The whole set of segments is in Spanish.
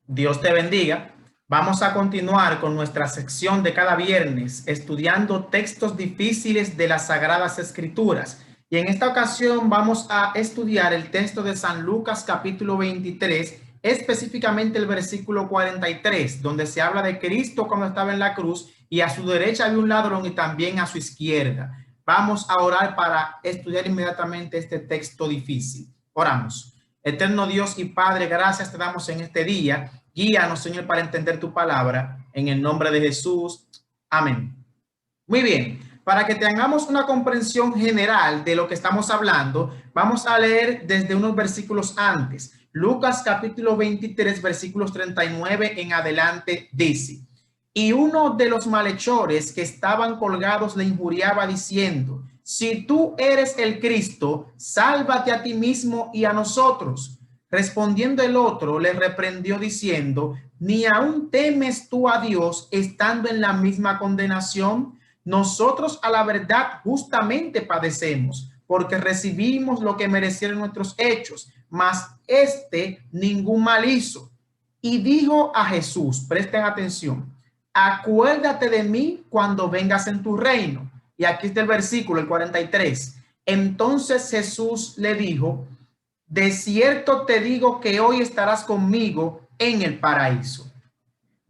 Dios te bendiga. Vamos a continuar con nuestra sección de cada viernes estudiando textos difíciles de las Sagradas Escrituras. Y en esta ocasión vamos a estudiar el texto de San Lucas capítulo 23, específicamente el versículo 43, donde se habla de Cristo cuando estaba en la cruz y a su derecha había un ladrón y también a su izquierda. Vamos a orar para estudiar inmediatamente este texto difícil. Oramos. Eterno Dios y Padre, gracias te damos en este día. Guíanos, Señor, para entender tu palabra. En el nombre de Jesús. Amén. Muy bien. Para que tengamos una comprensión general de lo que estamos hablando, vamos a leer desde unos versículos antes. Lucas capítulo 23, versículos 39 en adelante dice: Y uno de los malhechores que estaban colgados le injuriaba diciendo: Si tú eres el Cristo, sálvate a ti mismo y a nosotros. Respondiendo el otro, le reprendió diciendo: ¿Ni aún temes tú a Dios estando en la misma condenación? Nosotros a la verdad justamente padecemos, porque recibimos lo que merecieron nuestros hechos, mas este ningún mal hizo. Y dijo a Jesús, presten atención: acuérdate de mí cuando vengas en tu reino. Y aquí está el versículo, el 43. Entonces Jesús le dijo: de cierto te digo que hoy estarás conmigo en el paraíso.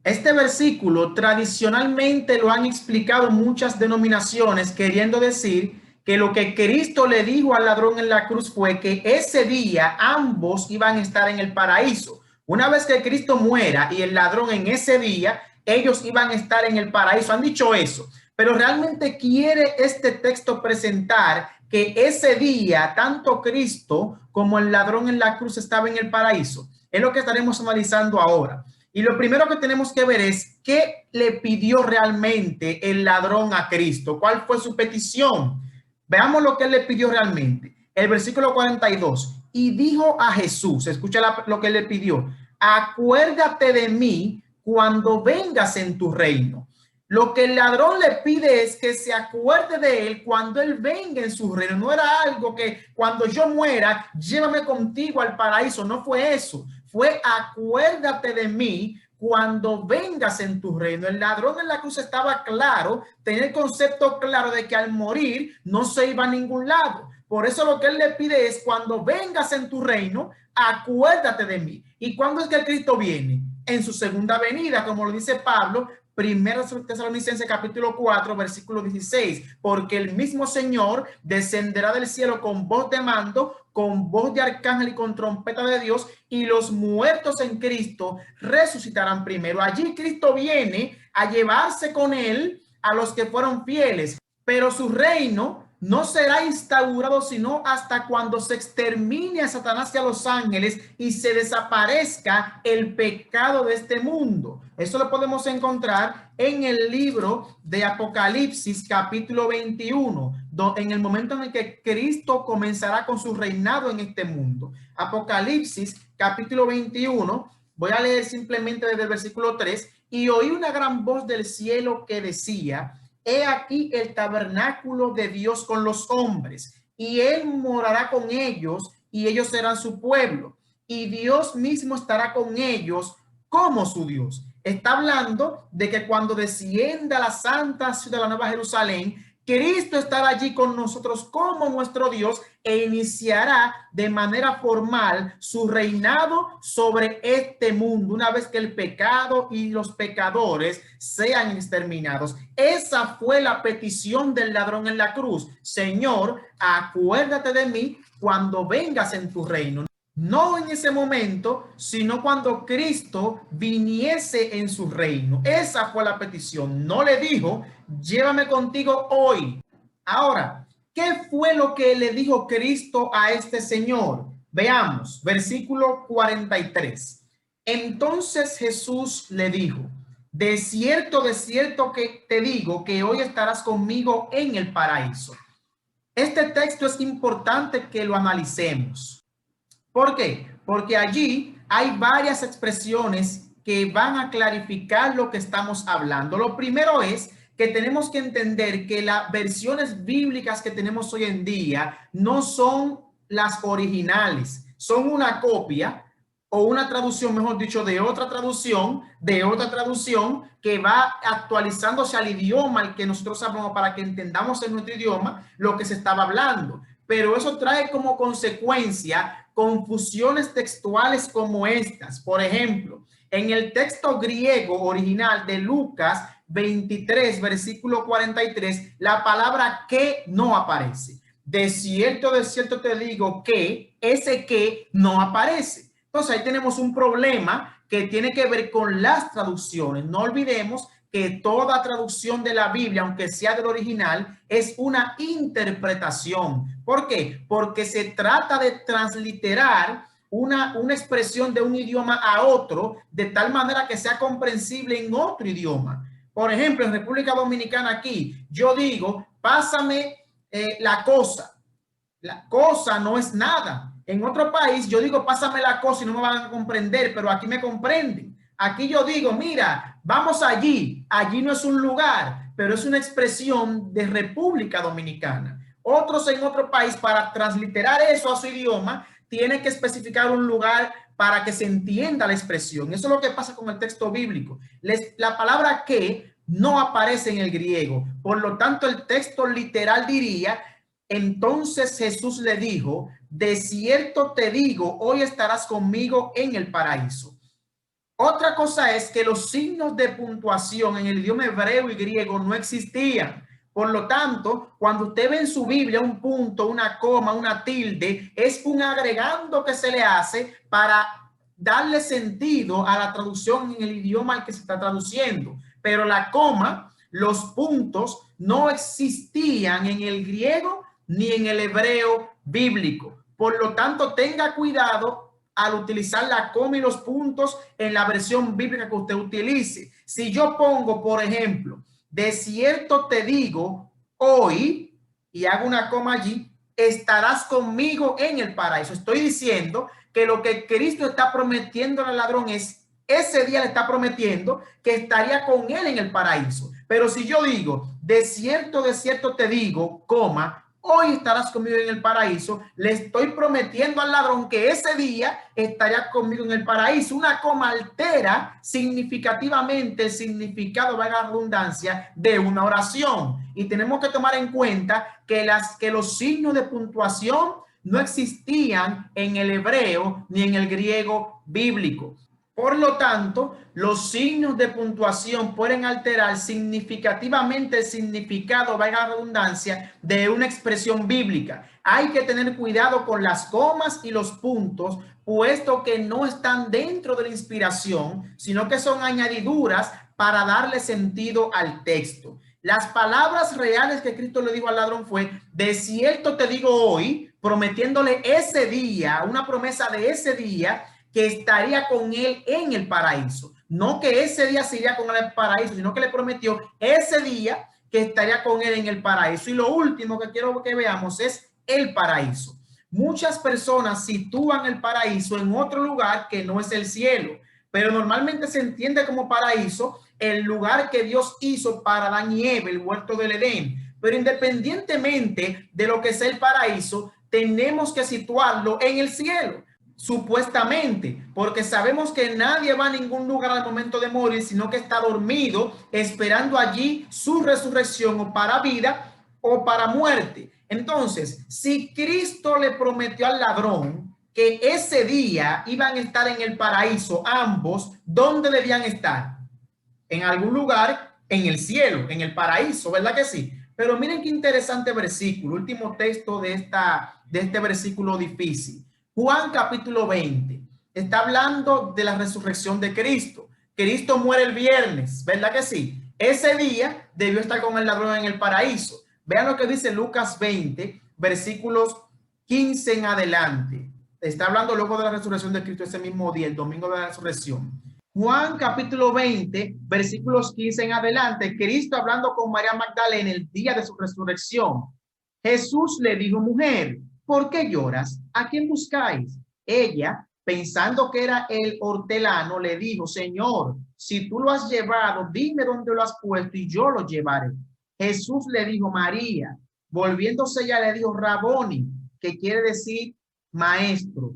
Este versículo tradicionalmente lo han explicado muchas denominaciones, queriendo decir que lo que Cristo le dijo al ladrón en la cruz fue que ese día ambos iban a estar en el paraíso. Una vez que Cristo muera y el ladrón en ese día, ellos iban a estar en el paraíso. Han dicho eso, pero realmente quiere este texto presentar que ese día tanto Cristo como el ladrón en la cruz estaban en el paraíso. Es lo que estaremos analizando ahora. Y lo primero que tenemos que ver es qué le pidió realmente el ladrón a Cristo. ¿Cuál fue su petición? Veamos lo que él le pidió realmente. El versículo 42. Y dijo a Jesús, escucha lo que le pidió: acuérdate de mí cuando vengas en tu reino. Lo que el ladrón le pide es que se acuerde de él cuando él venga en su reino. No era algo que cuando yo muera, llévame contigo al paraíso. No fue eso. Fue acuérdate de mí cuando vengas en tu reino. El ladrón en la cruz estaba claro, tenía el concepto claro de que al morir no se iba a ningún lado. Por eso lo que él le pide es: cuando vengas en tu reino, acuérdate de mí. ¿Y cuándo es que Cristo viene? En su segunda venida, como lo dice Pablo, Primera Tesalonicenses capítulo 4, versículo 16, porque el mismo Señor descenderá del cielo con voz de mando, con voz de arcángel y con trompeta de Dios, y los muertos en Cristo resucitarán primero. Allí Cristo viene a llevarse con él a los que fueron fieles, pero su reino no será instaurado sino hasta cuando se extermine a Satanás y a los ángeles y se desaparezca el pecado de este mundo. Eso lo podemos encontrar en el libro de Apocalipsis capítulo 21, en el momento en el que Cristo comenzará con su reinado en este mundo. Apocalipsis capítulo 21, voy a leer simplemente desde el versículo 3. Y oí una gran voz del cielo que decía: he aquí el tabernáculo de Dios con los hombres, y él morará con ellos, y ellos serán su pueblo, y Dios mismo estará con ellos como su Dios. Está hablando de que cuando descienda la santa ciudad de la Nueva Jerusalén, Cristo estará allí con nosotros como nuestro Dios e iniciará de manera formal su reinado sobre este mundo una vez que el pecado y los pecadores sean exterminados. Esa fue la petición del ladrón en la cruz: Señor, acuérdate de mí cuando vengas en tu reino. No en ese momento, sino cuando Cristo viniese en su reino. Esa fue la petición. No le dijo: llévame contigo hoy. Ahora, ¿qué fue lo que le dijo Cristo a este señor? Veamos, versículo 43. Entonces Jesús le dijo: de cierto que te digo que hoy estarás conmigo en el paraíso. Este texto es importante que lo analicemos. ¿Por qué? Porque allí hay varias expresiones que van a clarificar lo que estamos hablando. Lo primero es que tenemos que entender que las versiones bíblicas que tenemos hoy en día no son las originales, son una copia, o una traducción, mejor dicho, de otra traducción, que va actualizándose al idioma al que nosotros hablamos para que entendamos en nuestro idioma lo que se estaba hablando. Pero eso trae como consecuencia confusiones textuales como estas. Por ejemplo, en el texto griego original de Lucas 23, versículo 43, la palabra que no aparece. De cierto te digo que ese que no aparece. Entonces ahí tenemos un problema que tiene que ver con las traducciones. No olvidemos que toda traducción de la Biblia, aunque sea del original, es una interpretación. ¿Por qué? Porque se trata de transliterar una expresión de un idioma a otro de tal manera que sea comprensible en otro idioma. Por ejemplo, en República Dominicana aquí, yo digo, pásame la cosa. La cosa no es nada. En otro país yo digo, pásame la cosa y no me van a comprender, pero aquí me comprenden. Aquí yo digo, mira, vamos allí. Allí no es un lugar, pero es una expresión de República Dominicana. Otros en otro país, para transliterar eso a su idioma, tienen que especificar un lugar para que se entienda la expresión. Eso es lo que pasa con el texto bíblico. La palabra que no aparece en el griego. Por lo tanto, el texto literal diría: entonces Jesús le dijo, de cierto te digo, hoy estarás conmigo en el paraíso. Otra cosa es que los signos de puntuación en el idioma hebreo y griego no existían. Por lo tanto, cuando usted ve en su Biblia un punto, una coma, una tilde, es un agregando que se le hace para darle sentido a la traducción en el idioma al que se está traduciendo. Pero la coma, los puntos no existían en el griego ni en el hebreo bíblico. Por lo tanto, tenga cuidado al utilizar la coma y los puntos en la versión bíblica que usted utilice. Si yo pongo, por ejemplo, de cierto te digo, hoy, y hago una coma allí, estarás conmigo en el paraíso. Estoy diciendo que lo que Cristo está prometiendo al ladrón es, ese día le está prometiendo que estaría con él en el paraíso. Pero si yo digo, de cierto te digo, coma, hoy estarás conmigo en el paraíso, le estoy prometiendo al ladrón que ese día estaría conmigo en el paraíso. Una coma altera significativamente el significado, valga la redundancia, de una oración. Y tenemos que tomar en cuenta que los signos de puntuación no existían en el hebreo ni en el griego bíblico. Por lo tanto, los signos de puntuación pueden alterar significativamente el significado, valga la redundancia, de una expresión bíblica. Hay que tener cuidado con las comas y los puntos, puesto que no están dentro de la inspiración, sino que son añadiduras para darle sentido al texto. Las palabras reales que Cristo le dijo al ladrón fue, de cierto te digo hoy, prometiéndole ese día, una promesa de ese día, que estaría con él en el paraíso. No que ese día se iría con él al paraíso, sino que le prometió ese día que estaría con él en el paraíso. Y lo último que quiero que veamos es el paraíso. Muchas personas sitúan el paraíso en otro lugar que no es el cielo, pero normalmente se entiende como paraíso el lugar que Dios hizo para Adán y Eva, el huerto del Edén. Pero independientemente de lo que sea el paraíso, tenemos que situarlo en el cielo. Supuestamente, porque sabemos que nadie va a ningún lugar al momento de morir, sino que está dormido esperando allí su resurrección, o para vida o para muerte. Entonces, si Cristo le prometió al ladrón que ese día iban a estar en el paraíso ambos, ¿dónde debían estar? En algún lugar en el cielo, en el paraíso, ¿verdad que sí? Pero miren qué interesante versículo, último texto de este versículo difícil. Juan capítulo 20 está hablando de la resurrección de Cristo. Cristo muere el viernes, ¿verdad que sí? Ese día debió estar con el ladrón en el paraíso. Vean lo que dice Lucas 20, versículos 15 en adelante. Está hablando luego de la resurrección de Cristo ese mismo día, el domingo de la resurrección. Juan capítulo 20, versículos 15 en adelante, Cristo hablando con María Magdalena el día de su resurrección. Jesús le dijo, mujer, ¿por qué lloras? ¿A quién buscáis? Ella, pensando que era el hortelano, le dijo, Señor, si tú lo has llevado, dime dónde lo has puesto y yo lo llevaré. Jesús le dijo, María. Volviéndose ella le dijo, Raboni, que quiere decir maestro.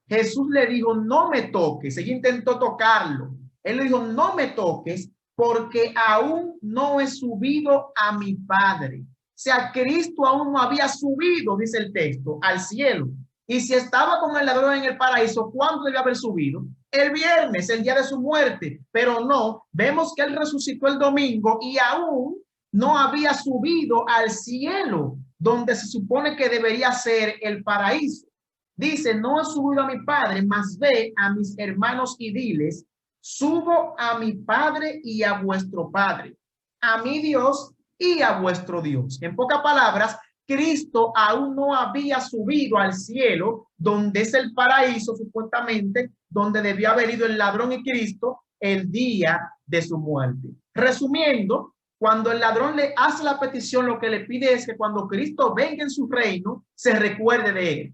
Jesús le dijo, no me toques. Ella intentó tocarlo. Él le dijo, no me toques porque aún no he subido a mi Padre. O sea, Cristo aún no había subido, dice el texto, al cielo. Y si estaba con el ladrón en el paraíso, ¿cuándo debía haber subido? El viernes, el día de su muerte. Pero no, vemos que él resucitó el domingo y aún no había subido al cielo, donde se supone que debería ser el paraíso. Dice, no he subido a mi Padre, mas ve a mis hermanos y diles, subo a mi Padre y a vuestro Padre, a mi Dios y a vuestro Dios. En pocas palabras, Cristo aún no había subido al cielo, donde es el paraíso, supuestamente, donde debió haber ido el ladrón y Cristo el día de su muerte. Resumiendo, cuando el ladrón le hace la petición, lo que le pide es que cuando Cristo venga en su reino, se recuerde de él.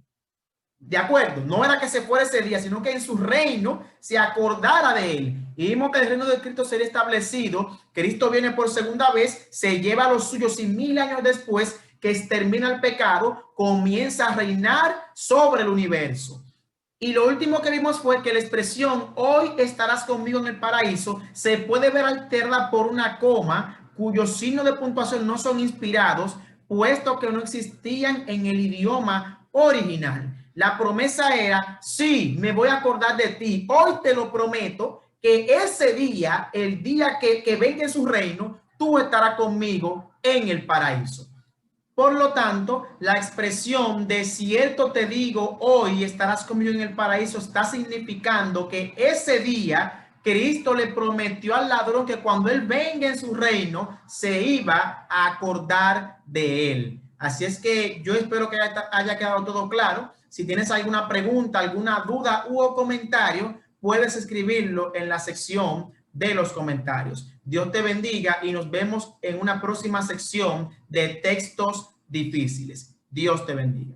De acuerdo, no era que se fuera ese día, sino que en su reino se acordara de él. Y vimos que el reino de Cristo sería establecido. Cristo viene por segunda vez, se lleva a los suyos y 1000 años después que extermina el pecado, comienza a reinar sobre el universo. Y lo último que vimos fue que la expresión hoy estarás conmigo en el paraíso se puede ver alterada por una coma cuyos signos de puntuación no son inspirados, puesto que no existían en el idioma original. La promesa era, sí, me voy a acordar de ti, hoy te lo prometo, que ese día, el día que venga en su reino, tú estarás conmigo en el paraíso. Por lo tanto, la expresión de cierto te digo, hoy estarás conmigo en el paraíso, está significando que ese día Cristo le prometió al ladrón que cuando él venga en su reino, se iba a acordar de él. Así es que yo espero que haya quedado todo claro. Si tienes alguna pregunta, alguna duda u comentario, puedes escribirlo en la sección de los comentarios. Dios te bendiga y nos vemos en una próxima sección de textos difíciles. Dios te bendiga.